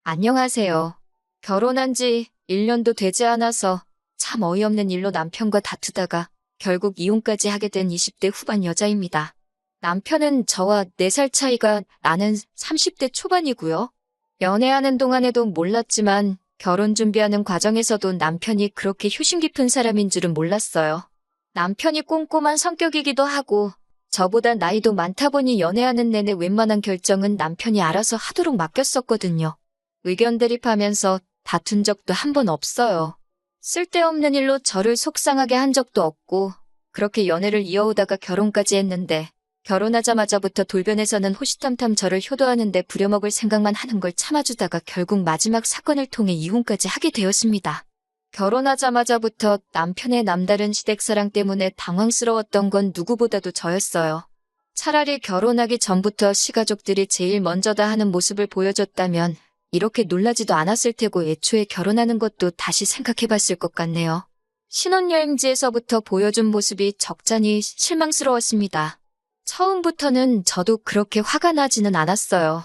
안녕하세요. 결혼한 지 1년도 되지 않아서 참 어이없는 일로 남편과 다투다가 결국 이혼까지 하게 된 20대 후반 여자입니다. 남편은 저와 4살 차이가 나는 30대 초반이고요. 연애하는 동안에도 몰랐지만 결혼 준비하는 과정에서도 남편이 그렇게 효심 깊은 사람인 줄은 몰랐어요. 남편이 꼼꼼한 성격이기도 하고 저보다 나이도 많다 보니 연애하는 내내 웬만한 결정은 남편이 알아서 하도록 맡겼었거든요. 의견 대립하면서 다툰 적도 한 번 없어요. 쓸데없는 일로 저를 속상하게 한 적도 없고 그렇게 연애를 이어오다가 결혼까지 했는데 결혼하자마자부터 돌변해서는 호시탐탐 저를 효도하는데 부려먹을 생각만 하는 걸 참아주다가 결국 마지막 사건을 통해 이혼까지 하게 되었습니다. 결혼하자마자부터 남편의 남다른 시댁사랑 때문에 당황스러웠던 건 누구보다도 저였어요. 차라리 결혼하기 전부터 시가족들이 제일 먼저다 하는 모습을 보여줬다면 이렇게 놀라지도 않았을 테고 애초에 결혼하는 것도 다시 생각해봤을 것 같네요. 신혼여행지에서부터 보여준 모습이 적잖이 실망스러웠습니다. 처음부터는 저도 그렇게 화가 나지는 않았어요.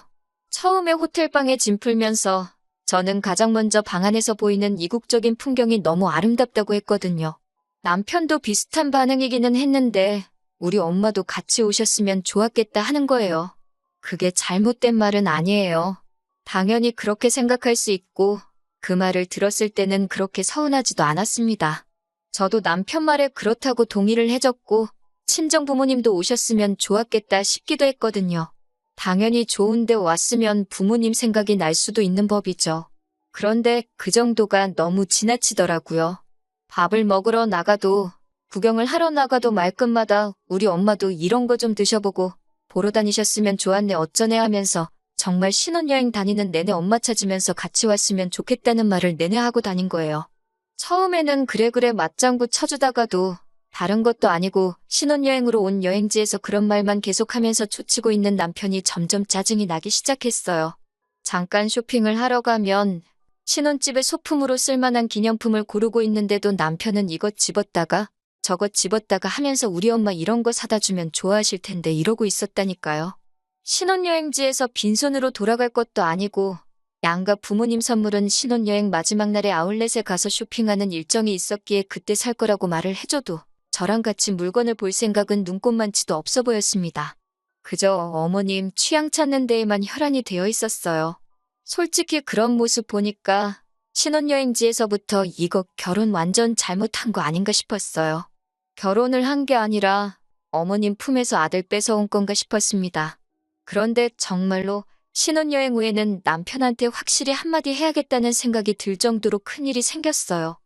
처음에 호텔방에 짐 풀면서 저는 가장 먼저 방 안에서 보이는 이국적인 풍경이 너무 아름답다고 했거든요. 남편도 비슷한 반응이기는 했는데 우리 엄마도 같이 오셨으면 좋았겠다 하는 거예요. 그게 잘못된 말은 아니에요. 당연히 그렇게 생각할 수 있고 그 말을 들었을 때는 그렇게 서운하지도 않았습니다. 저도 남편 말에 그렇다고 동의를 해줬고 친정 부모님도 오셨으면 좋았겠다 싶기도 했거든요. 당연히 좋은데 왔으면 부모님 생각이 날 수도 있는 법이죠. 그런데 그 정도가 너무 지나치더라고요. 밥을 먹으러 나가도 구경을 하러 나가도 말끝마다 우리 엄마도 이런 거 좀 드셔보고 보러 다니셨으면 좋았네 어쩌네 하면서 정말 신혼여행 다니는 내내 엄마 찾으면서 같이 왔으면 좋겠다는 말을 내내 하고 다닌 거예요. 처음에는 그래 맞장구 쳐주다가도 다른 것도 아니고 신혼여행으로 온 여행지에서 그런 말만 계속하면서 초치고 있는 남편이 점점 짜증이 나기 시작했어요. 잠깐 쇼핑을 하러 가면 신혼집에 소품으로 쓸만한 기념품을 고르고 있는데도 남편은 이것 집었다가 저것 집었다가 하면서 우리 엄마 이런 거 사다 주면 좋아하실 텐데 이러고 있었다니까요. 신혼여행지에서 빈손으로 돌아갈 것도 아니고 양가 부모님 선물은 신혼여행 마지막 날에 아울렛에 가서 쇼핑하는 일정이 있었기에 그때 살 거라고 말을 해줘도 저랑 같이 물건을 볼 생각은 눈꼽만치도 없어 보였습니다. 그저 어머님 취향 찾는 데에만 혈안이 되어 있었어요. 솔직히 그런 모습 보니까 신혼여행지에서부터 이거 결혼 완전 잘못한 거 아닌가 싶었어요. 결혼을 한 게 아니라 어머님 품에서 아들 뺏어온 건가 싶었습니다. 그런데 정말로 신혼여행 후에는 남편한테 확실히 한마디 해야겠다는 생각이 들 정도로 큰일이 생겼어요.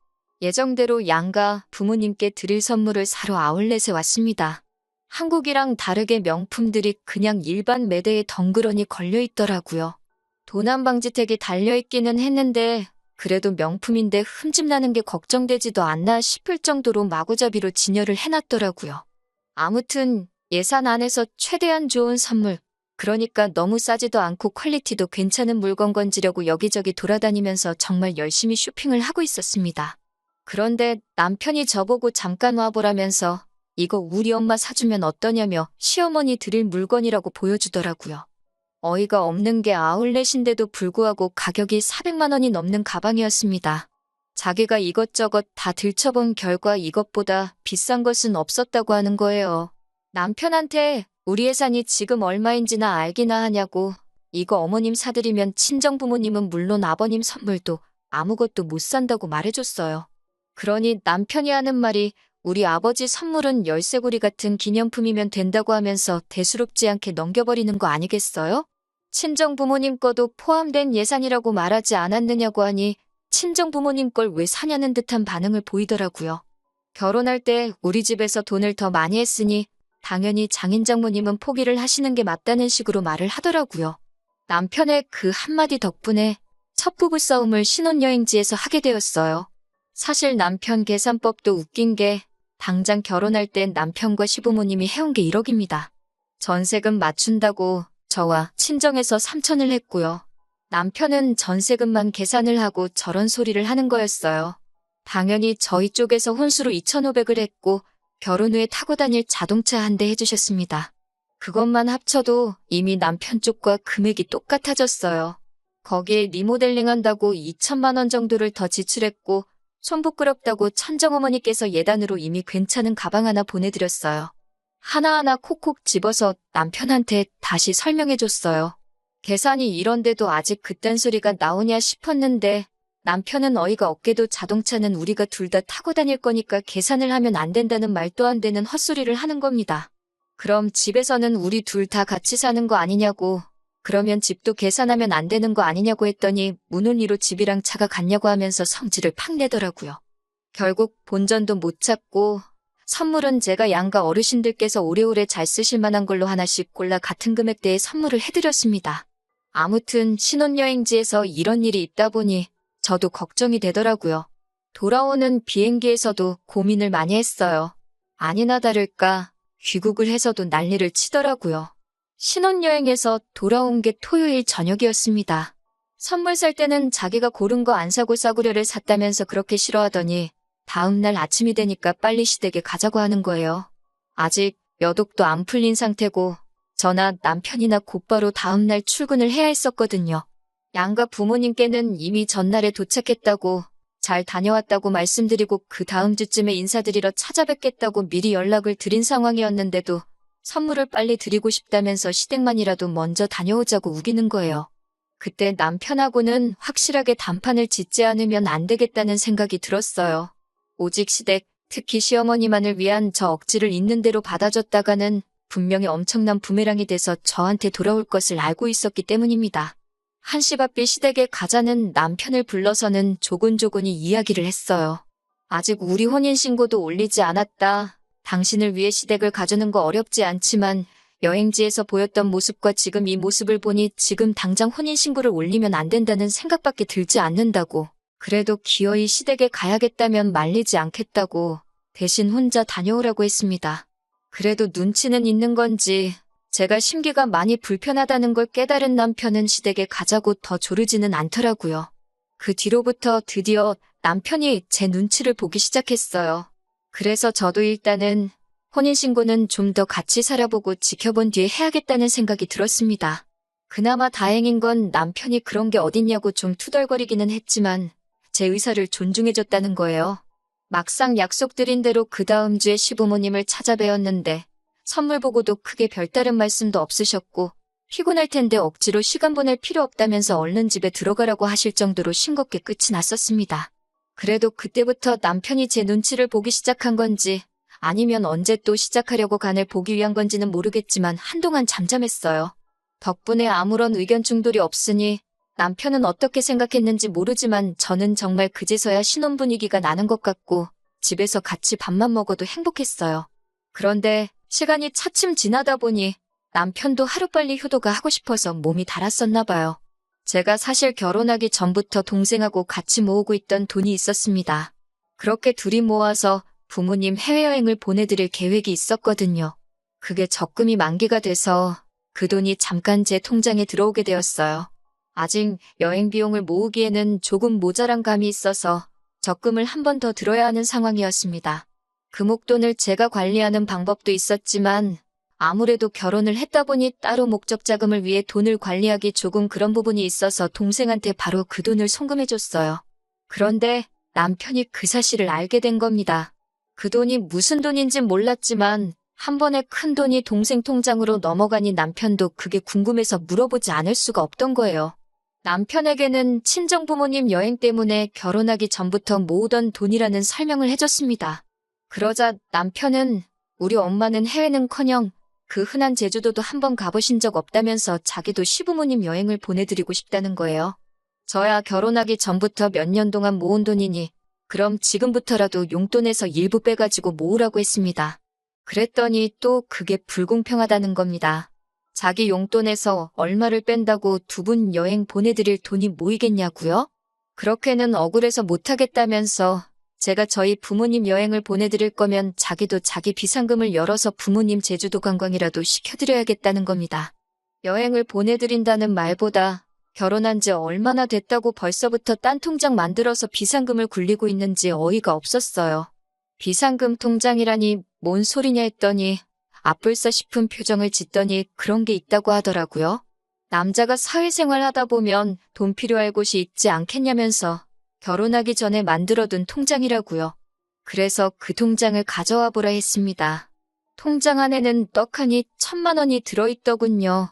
예정대로 양가 부모님께 드릴 선물을 사러 아울렛에 왔습니다. 한국이랑 다르게 명품들이 그냥 일반 매대에 덩그러니 걸려있더라고요. 도난방지택이 달려있기는 했는데 그래도 명품인데 흠집나는 게 걱정되지도 않나 싶을 정도로 마구잡이로 진열을 해놨더라고요. 아무튼 예산 안에서 최대한 좋은 선물, 그러니까 너무 싸지도 않고 퀄리티도 괜찮은 물건 건지려고 여기저기 돌아다니면서 정말 열심히 쇼핑을 하고 있었습니다. 그런데 남편이 저보고 잠깐 와보라면서 이거 우리 엄마 사주면 어떠냐며 시어머니 드릴 물건이라고 보여주더라고요. 어이가 없는 게 아울렛인데도 불구하고 가격이 400만 원이 넘는 가방이었습니다. 자기가 이것저것 다 들춰본 결과 이것보다 비싼 것은 없었다고 하는 거예요. 남편한테 우리 예산이 지금 얼마인지나 알기나 하냐고 이거 어머님 사드리면 친정부모님은 물론 아버님 선물도 아무것도 못 산다고 말해줬어요. 그러니 남편이 하는 말이 우리 아버지 선물은 열쇠고리 같은 기념품이면 된다고 하면서 대수롭지 않게 넘겨버리는 거 아니겠어요? 친정부모님 거도 포함된 예산이라고 말하지 않았느냐고 하니 친정부모님 걸 왜 사냐는 듯한 반응을 보이더라고요. 결혼할 때 우리 집에서 돈을 더 많이 했으니 당연히 장인장모님은 포기를 하시는 게 맞다는 식으로 말을 하더라고요. 남편의 그 한마디 덕분에 첫 부부싸움을 신혼여행지에서 하게 되었어요. 사실 남편 계산법도 웃긴 게 당장 결혼할 땐 남편과 시부모님이 해온 게 1억입니다. 전세금 맞춘다고 저와 친정에서 3천을 했고요. 남편은 전세금만 계산을 하고 저런 소리를 하는 거였어요. 당연히 저희 쪽에서 혼수로 2,500을 했고 결혼 후에 타고 다닐 자동차 한 대 해주셨습니다. 그것만 합쳐도 이미 남편 쪽과 금액이 똑같아졌어요. 거기에 리모델링 한다고 2천만 원 정도를 더 지출했고 손 부끄럽다고 천정어머니께서 예단으로 이미 괜찮은 가방 하나 보내드렸어요. 하나하나 콕콕 집어서 남편한테 다시 설명해줬어요. 계산이 이런데도 아직 그딴 소리가 나오냐 싶었는데 남편은 어이가 없게도 자동차는 우리가 둘 다 타고 다닐 거니까 계산을 하면 안 된다는 말도 안 되는 헛소리를 하는 겁니다. 그럼 집에서는 우리 둘 다 같이 사는 거 아니냐고, 그러면 집도 계산하면 안 되는 거 아니냐고 했더니 문은이로 집이랑 차가 같냐고 하면서 성질을 팍 내더라고요. 결국 본전도 못 찾고 선물은 제가 양가 어르신들께서 오래오래 잘 쓰실 만한 걸로 하나씩 골라 같은 금액대에 선물을 해드렸습니다. 아무튼 신혼여행지에서 이런 일이 있다 보니 저도 걱정이 되더라고요. 돌아오는 비행기에서도 고민을 많이 했어요. 아니나 다를까 귀국을 해서도 난리를 치더라고요. 신혼여행에서 돌아온 게 토요일 저녁이었습니다. 선물 살 때는 자기가 고른 거 안 사고 싸구려를 샀다면서 그렇게 싫어하더니 다음날 아침이 되니까 빨리 시댁에 가자고 하는 거예요. 아직 몇 억도 안 풀린 상태고 저나 남편이나 곧바로 다음날 출근을 해야 했었거든요. 양가 부모님께는 이미 전날에 도착했다고 잘 다녀왔다고 말씀드리고 그 다음 주쯤에 인사드리러 찾아뵙겠다고 미리 연락을 드린 상황이었는데도 선물을 빨리 드리고 싶다면서 시댁만이라도 먼저 다녀오자고 우기는 거예요. 그때 남편하고는 확실하게 단판을 짓지 않으면 안 되겠다는 생각이 들었어요. 오직 시댁, 특히 시어머니만을 위한 저 억지를 있는 대로 받아줬다가는 분명히 엄청난 부메랑이 돼서 저한테 돌아올 것을 알고 있었기 때문입니다. 한시바삐 시댁에 가자는 남편을 불러서는 조곤조곤히 이야기를 했어요. 아직 우리 혼인신고도 올리지 않았다. 당신을 위해 시댁을 가주는 거 어렵지 않지만 여행지에서 보였던 모습과 지금 이 모습을 보니 지금 당장 혼인신고를 올리면 안 된다는 생각밖에 들지 않는다고. 그래도 기어이 시댁에 가야겠다면 말리지 않겠다고 대신 혼자 다녀오라고 했습니다. 그래도 눈치는 있는 건지 제가 심기가 많이 불편하다는 걸 깨달은 남편은 시댁에 가자고 더 조르지는 않더라고요. 그 뒤로부터 드디어 남편이 제 눈치를 보기 시작했어요. 그래서 저도 일단은 혼인신고는 좀 더 같이 살아보고 지켜본 뒤에 해야겠다는 생각이 들었습니다. 그나마 다행인 건 남편이 그런 게 어딨냐고 좀 투덜거리기는 했지만 제 의사를 존중해줬다는 거예요. 막상 약속드린 대로 그 다음 주에 시부모님을 찾아뵈었는데 선물 보고도 크게 별다른 말씀도 없으셨고 피곤할 텐데 억지로 시간 보낼 필요 없다면서 얼른 집에 들어가라고 하실 정도로 싱겁게 끝이 났었습니다. 그래도 그때부터 남편이 제 눈치를 보기 시작한 건지 아니면 언제 또 시작하려고 간을 보기 위한 건지는 모르겠지만 한동안 잠잠했어요. 덕분에 아무런 의견 충돌이 없으니 남편은 어떻게 생각했는지 모르지만 저는 정말 그제서야 신혼 분위기가 나는 것 같고 집에서 같이 밥만 먹어도 행복했어요. 그런데 시간이 차츰 지나다 보니 남편도 하루빨리 효도가 하고 싶어서 몸이 달았었나 봐요. 제가 사실 결혼하기 전부터 동생하고 같이 모으고 있던 돈이 있었습니다. 그렇게 둘이 모아서 부모님 해외여행을 보내드릴 계획이 있었거든요. 그게 적금이 만기가 돼서 그 돈이 잠깐 제 통장에 들어오게 되었어요. 아직 여행 비용을 모으기에는 조금 모자란 감이 있어서 적금을 한 번 더 들어야 하는 상황이었습니다. 그 목돈을 제가 관리하는 방법도 있었지만 아무래도 결혼을 했다 보니 따로 목적 자금을 위해 돈을 관리하기 조금 그런 부분이 있어서 동생한테 바로 그 돈을 송금해줬어요. 그런데 남편이 그 사실을 알게 된 겁니다. 그 돈이 무슨 돈인진 몰랐지만 한 번에 큰 돈이 동생 통장으로 넘어가니 남편도 그게 궁금해서 물어보지 않을 수가 없던 거예요. 남편에게는 친정부모님 여행 때문에 결혼하기 전부터 모으던 돈이라는 설명을 해줬습니다. 그러자 남편은 우리 엄마는 해외는커녕 그 흔한 제주도도 한번 가보신 적 없다면서 자기도 시부모님 여행을 보내드리고 싶다는 거예요. 저야 결혼하기 전부터 몇 년 동안 모은 돈이니 그럼 지금부터라도 용돈에서 일부 빼가지고 모으라고 했습니다. 그랬더니 또 그게 불공평하다는 겁니다. 자기 용돈에서 얼마를 뺀다고 두 분 여행 보내드릴 돈이 모이겠냐고요? 그렇게는 억울해서 못하겠다면서 제가 저희 부모님 여행을 보내드릴 거면 자기도 자기 비상금을 열어서 부모님 제주도 관광이라도 시켜드려야겠다는 겁니다. 여행을 보내드린다는 말보다 결혼한 지 얼마나 됐다고 벌써부터 딴 통장 만들어서 비상금을 굴리고 있는지 어이가 없었어요. 비상금 통장이라니 뭔 소리냐 했더니 아뿔싸 싶은 표정을 짓더니 그런 게 있다고 하더라고요. 남자가 사회생활 하다 보면 돈 필요할 곳이 있지 않겠냐면서 결혼하기 전에 만들어둔 통장이라고요. 그래서 그 통장을 가져와 보라 했습니다. 통장 안에는 떡하니 1,000만 원이 들어있더군요.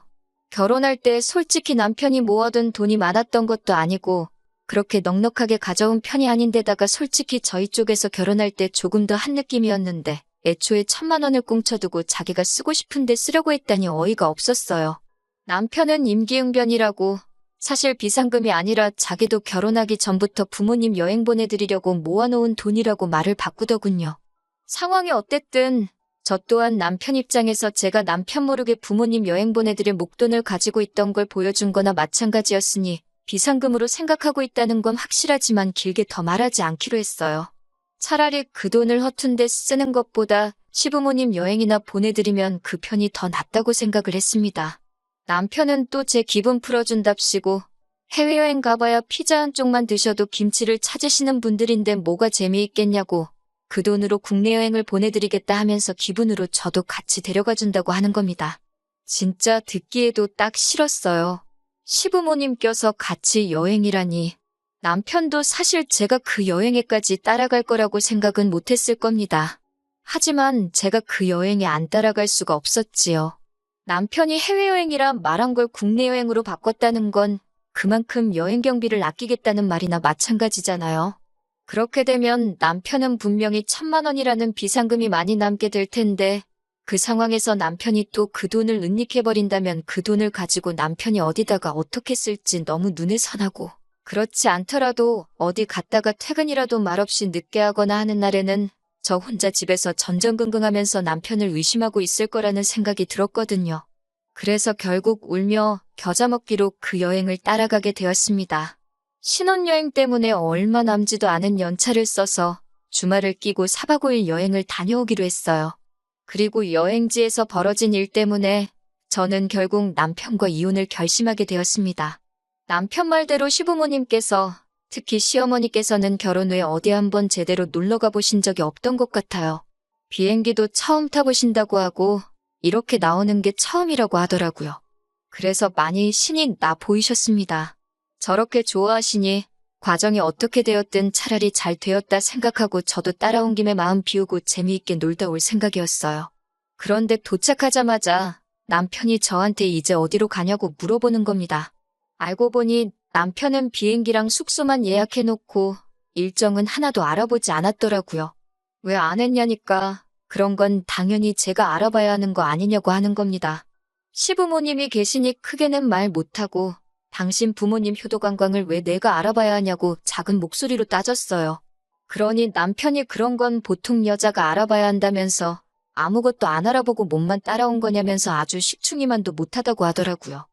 결혼할 때 솔직히 남편이 모아둔 돈이 많았던 것도 아니고 그렇게 넉넉하게 가져온 편이 아닌데다가 솔직히 저희 쪽에서 결혼할 때 조금 더 한 느낌이었는데 애초에 1,000만 원을 꽁쳐두고 자기가 쓰고 싶은데 쓰려고 했다니 어이가 없었어요. 남편은 임기응변이라고 사실 비상금이 아니라 자기도 결혼하기 전부터 부모님 여행 보내드리려고 모아놓은 돈이라고 말을 바꾸더군요. 상황이 어땠든 저 또한 남편 입장에서 제가 남편 모르게 부모님 여행 보내드릴 목돈을 가지고 있던 걸 보여준 거나 마찬가지였으니 비상금으로 생각하고 있다는 건 확실하지만 길게 더 말하지 않기로 했어요. 차라리 그 돈을 허튼 데 쓰는 것보다 시부모님 여행이나 보내드리면 그 편이 더 낫다고 생각을 했습니다. 남편은 또 제 기분 풀어준답시고 해외여행 가봐야 피자 한 쪽만 드셔도 김치를 찾으시는 분들인데 뭐가 재미있겠냐고 그 돈으로 국내 여행을 보내드리겠다 하면서 기분으로 저도 같이 데려가준다고 하는 겁니다. 진짜 듣기에도 딱 싫었어요. 시부모님 껴서 같이 여행이라니. 남편도 사실 제가 그 여행에까지 따라갈 거라고 생각은 못했을 겁니다. 하지만 제가 그 여행에 안 따라갈 수가 없었지요. 남편이 해외여행이라 말한 걸 국내 여행으로 바꿨다는 건 그만큼 여행 경비를 아끼겠다는 말이나 마찬가지잖아요. 그렇게 되면 남편은 분명히 1,000만 원이라는 비상금이 많이 남게 될 텐데 그 상황에서 남편이 또 그 돈을 은닉해버린다면 그 돈을 가지고 남편이 어디다가 어떻게 쓸지 너무 눈에 선하고 그렇지 않더라도 어디 갔다가 퇴근이라도 말없이 늦게 하거나 하는 날에는 저 혼자 집에서 전전긍긍하면서 남편을 의심하고 있을 거라는 생각이 들었거든요. 그래서 결국 울며 겨자 먹기로 그 여행을 따라가게 되었습니다. 신혼여행 때문에 얼마 남지도 않은 연차를 써서 주말을 끼고 4박 5일 여행을 다녀오기로 했어요. 그리고 여행지에서 벌어진 일 때문에 저는 결국 남편과 이혼을 결심하게 되었습니다. 남편 말대로 시부모님께서 특히 시어머니께서는 결혼 후에 어디 한번 제대로 놀러가 보신 적이 없던 것 같아요. 비행기도 처음 타보신다고 하고 이렇게 나오는 게 처음이라고 하더라고요. 그래서 많이 신이 나 보이셨습니다. 저렇게 좋아하시니 과정이 어떻게 되었든 차라리 잘 되었다 생각하고 저도 따라온 김에 마음 비우고 재미있게 놀다 올 생각이었어요. 그런데 도착하자마자 남편이 저한테 이제 어디로 가냐고 물어보는 겁니다. 알고 보니 남편은 비행기랑 숙소만 예약해놓고 일정은 하나도 알아보지 않았더라고요. 왜 안 했냐니까 그런 건 당연히 제가 알아봐야 하는 거 아니냐고 하는 겁니다. 시부모님이 계시니 크게는 말 못하고 당신 부모님 효도관광을 왜 내가 알아봐야 하냐고 작은 목소리로 따졌어요. 그러니 남편이 그런 건 보통 여자가 알아봐야 한다면서 아무것도 안 알아보고 몸만 따라온 거냐면서 아주 식충이만도 못하다고 하더라고요.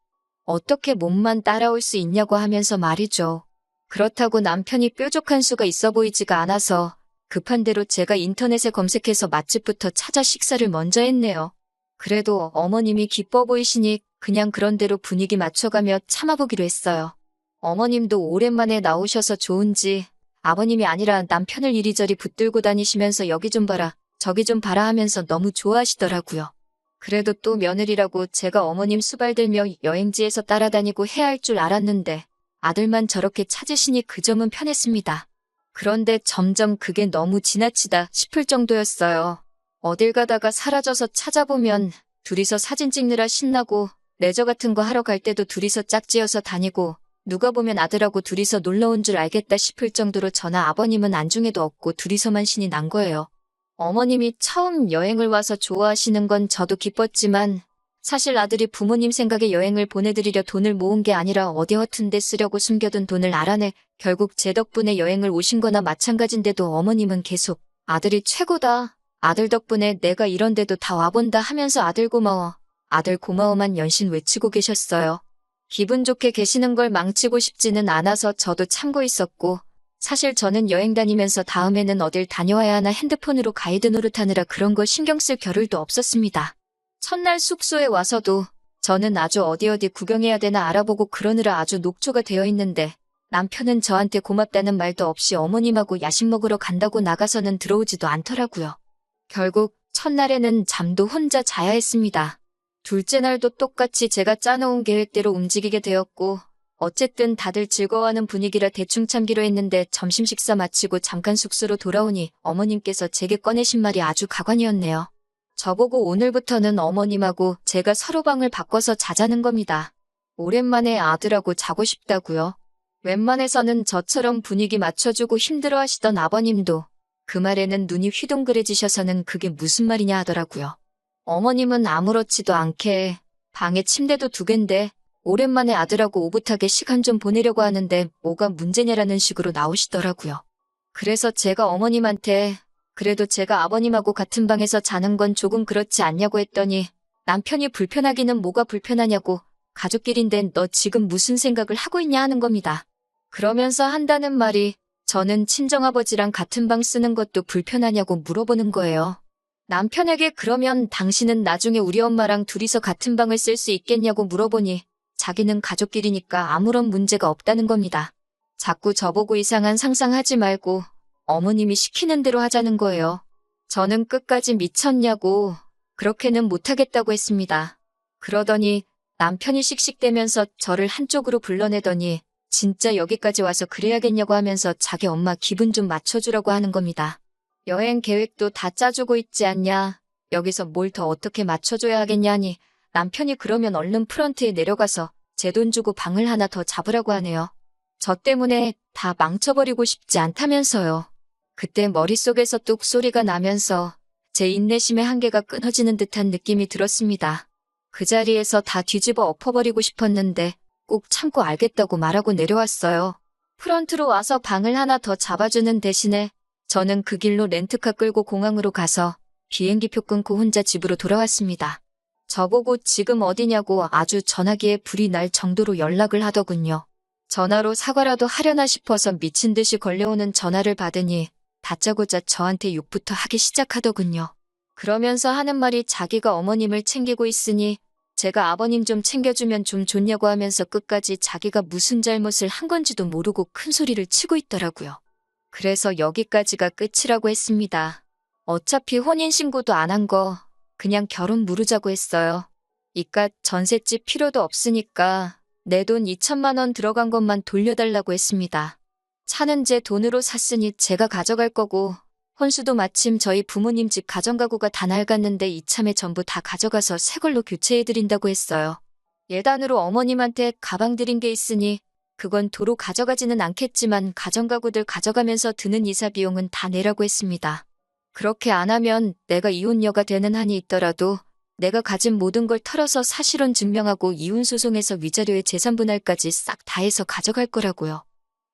어떻게 몸만 따라올 수 있냐고 하면서 말이죠. 그렇다고 남편이 뾰족한 수가 있어 보이지가 않아서 급한 대로 제가 인터넷에 검색해서 맛집부터 찾아 식사를 먼저 했네요. 그래도 어머님이 기뻐 보이시니 그냥 그런 대로 분위기 맞춰가며 참아보기로 했어요. 어머님도 오랜만에 나오셔서 좋은지 아버님이 아니라 남편을 이리저리 붙들고 다니시면서 여기 좀 봐라 저기 좀 봐라 하면서 너무 좋아하시더라고요. 그래도 또 며느리라고 제가 어머님 수발들며 여행지에서 따라다니고 해야 할 줄 알았는데 아들만 저렇게 찾으시니 그 점은 편했습니다. 그런데 점점 그게 너무 지나치다 싶을 정도였어요. 어딜 가다가 사라져서 찾아보면 둘이서 사진 찍느라 신나고 레저 같은 거 하러 갈 때도 둘이서 짝지어서 다니고 누가 보면 아들하고 둘이서 놀러 온 줄 알겠다 싶을 정도로 저나 아버님은 안중에도 없고 둘이서만 신이 난 거예요. 어머님이 처음 여행을 와서 좋아하시는 건 저도 기뻤지만 사실 아들이 부모님 생각에 여행을 보내드리려 돈을 모은 게 아니라 어디 허튼 데 쓰려고 숨겨둔 돈을 알아내 결국 제 덕분에 여행을 오신 거나 마찬가지인데도 어머님은 계속 아들이 최고다. 아들 덕분에 내가 이런 데도 다 와본다 하면서 아들 고마워. 아들 고마워만 연신 외치고 계셨어요. 기분 좋게 계시는 걸 망치고 싶지는 않아서 저도 참고 있었고 사실 저는 여행 다니면서 다음에는 어딜 다녀와야 하나 핸드폰으로 가이드 노릇하느라 그런 거 신경 쓸 겨를도 없었습니다. 첫날 숙소에 와서도 저는 아주 어디 구경해야 되나 알아보고 그러느라 아주 녹초가 되어 있는데 남편은 저한테 고맙다는 말도 없이 어머님하고 야식 먹으러 간다고 나가서는 들어오지도 않더라고요. 결국 첫날에는 잠도 혼자 자야 했습니다. 둘째 날도 똑같이 제가 짜놓은 계획대로 움직이게 되었고, 어쨌든 다들 즐거워하는 분위기라 대충 참기로 했는데 점심 식사 마치고 잠깐 숙소로 돌아오니 어머님께서 제게 꺼내신 말이 아주 가관이었네요. 저보고 오늘부터는 어머님하고 제가 서로 방을 바꿔서 자자는 겁니다. 오랜만에 아들하고 자고 싶다고요. 웬만해서는 저처럼 분위기 맞춰주고 힘들어하시던 아버님도 그 말에는 눈이 휘둥그레지셔서는 그게 무슨 말이냐 하더라고요. 어머님은 아무렇지도 않게 방에 침대도 2개인데 오랜만에 아들하고 오붓하게 시간 좀 보내려고 하는데 뭐가 문제냐라는 식으로 나오시더라고요. 그래서 제가 어머님한테 그래도 제가 아버님하고 같은 방에서 자는 건 조금 그렇지 않냐고 했더니 남편이 불편하기는 뭐가 불편하냐고 가족끼리인데 너 지금 무슨 생각을 하고 있냐 하는 겁니다. 그러면서 한다는 말이 저는 친정아버지랑 같은 방 쓰는 것도 불편하냐고 물어보는 거예요. 남편에게 그러면 당신은 나중에 우리 엄마랑 둘이서 같은 방을 쓸 수 있겠냐고 물어보니 자기는 가족끼리니까 아무런 문제가 없다는 겁니다. 자꾸 저보고 이상한 상상하지 말고 어머님이 시키는 대로 하자는 거예요. 저는 끝까지 미쳤냐고 그렇게는 못하겠다고 했습니다. 그러더니 남편이 씩씩대면서 저를 한쪽으로 불러내더니 진짜 여기까지 와서 그래야겠냐고 하면서 자기 엄마 기분 좀 맞춰주라고 하는 겁니다. 여행 계획도 다 짜주고 있지 않냐. 여기서 뭘 더 어떻게 맞춰줘야 하겠냐니 남편이 그러면 얼른 프런트에 내려가서 제 돈 주고 방을 하나 더 잡으라고 하네요. 저 때문에 다 망쳐버리고 싶지 않다면서요. 그때 머릿속에서 뚝 소리가 나면서 제 인내심의 한계가 끊어지는 듯한 느낌이 들었습니다. 그 자리에서 다 뒤집어 엎어버리고 싶었는데 꼭 참고 알겠다고 말하고 내려왔어요. 프런트로 와서 방을 하나 더 잡아주는 대신에 저는 그 길로 렌트카 끌고 공항으로 가서 비행기표 끊고 혼자 집으로 돌아왔습니다. 저보고 지금 어디냐고 아주 전화기에 불이 날 정도로 연락을 하더군요. 전화로 사과라도 하려나 싶어서 미친 듯이 걸려오는 전화를 받으니 다짜고짜 저한테 욕부터 하기 시작하더군요. 그러면서 하는 말이 자기가 어머님을 챙기고 있으니 제가 아버님 좀 챙겨주면 좀 좋냐고 하면서 끝까지 자기가 무슨 잘못을 한 건지도 모르고 큰 소리를 치고 있더라고요. 그래서 여기까지가 끝이라고 했습니다. 어차피 혼인신고도 안 한 거 그냥 결혼 무르자고 했어요. 이깟 전셋집 필요도 없으니까 내 돈 2천만 원 들어간 것만 돌려달라고 했습니다. 차는 제 돈으로 샀으니 제가 가져갈 거고 혼수도 마침 저희 부모님 집 가정가구가 다 낡았는데 이참에 전부 다 가져가서 새 걸로 교체해드린다고 했어요. 예단으로 어머님한테 가방 드린 게 있으니 그건 도로 가져가지는 않겠지만 가정가구들 가져가면서 드는 이사 비용은 다 내라고 했습니다. 그렇게 안 하면 내가 이혼녀가 되는 한이 있더라도 내가 가진 모든 걸 털어서 사실혼 증명하고 이혼소송에서 위자료에 재산분할까지 싹 다 해서 가져갈 거라고요.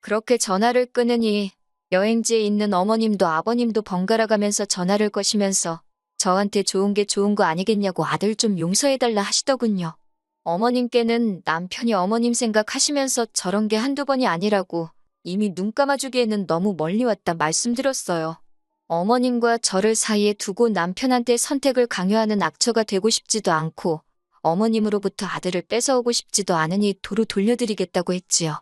그렇게 전화를 끊으니 여행지에 있는 어머님도 아버님도 번갈아 가면서 전화를 거시면서 저한테 좋은 게 좋은 거 아니겠냐고 아들 좀 용서해달라 하시더군요. 어머님께는 남편이 어머님 생각하시면서 저런 게 한두 번이 아니라고 이미 눈 감아주기에는 너무 멀리 왔다 말씀드렸어요. 어머님과 저를 사이에 두고 남편한테 선택을 강요하는 악처가 되고 싶지도 않고 어머님으로부터 아들을 뺏어오고 싶지도 않으니 도로 돌려드리겠다고 했지요.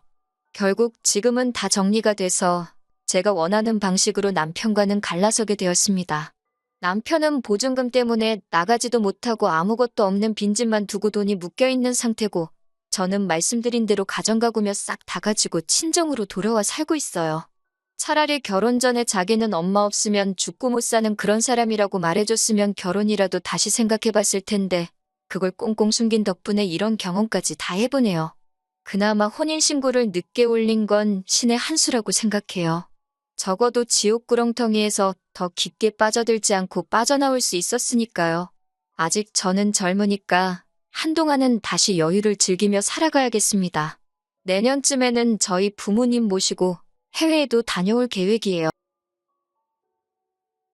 결국 지금은 다 정리가 돼서 제가 원하는 방식으로 남편과는 갈라서게 되었습니다. 남편은 보증금 때문에 나가지도 못하고 아무것도 없는 빈집만 두고 돈이 묶여있는 상태고 저는 말씀드린 대로 가정가구며 싹 다 가지고 친정으로 돌아와 살고 있어요. 차라리 결혼 전에 자기는 엄마 없으면 죽고 못 사는 그런 사람이라고 말해줬으면 결혼이라도 다시 생각해봤을 텐데 그걸 꽁꽁 숨긴 덕분에 이런 경험까지 다 해보네요. 그나마 혼인신고를 늦게 올린 건 신의 한 수라고 생각해요. 적어도 지옥 구렁텅이에서 더 깊게 빠져들지 않고 빠져나올 수 있었으니까요. 아직 저는 젊으니까 한동안은 다시 여유를 즐기며 살아가야겠습니다. 내년쯤에는 저희 부모님 모시고 해외에도 다녀올 계획이에요.